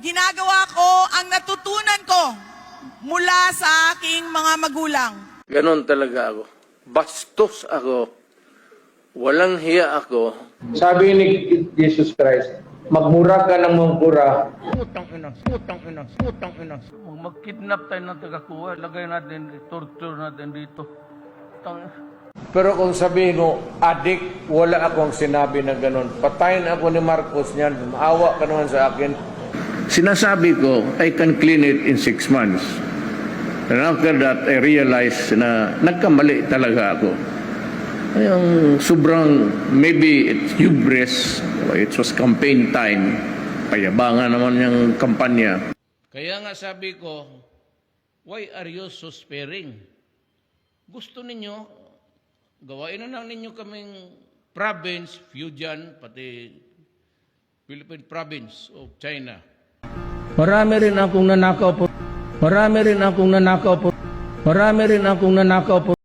ginagawa ko ang natutunan ko mula sa aking mga magulang. Ganon talaga ako. Bastos ako. Walang hiya ako. Sabi ni Jesus Christ, magmura ka ng mangkura. Putang ina, putang ina, putang ina. Mag-kidnap tayo ng taga-kuha. Lagay natin, torture natin dito. Pero kung sabihin mo, adik, wala akong sinabi na ganon. Patayin ako ni Marcos niyan. Maawa ka naman sa akin. Sinasabi ko, I can clean it in 6 months. And after that, I realized na nagkamali talaga ako. Yung sobrang, maybe it's hubris, it was campaign time, payabangan naman yung kampanya. Kaya nga sabi ko, why are you so sparing? Gusto ninyo, gawain na lang ninyo kaming province, Fujian, pati Philippine province of China. Marami rin akong nanakaw po. Marami rin akong nanakaw po.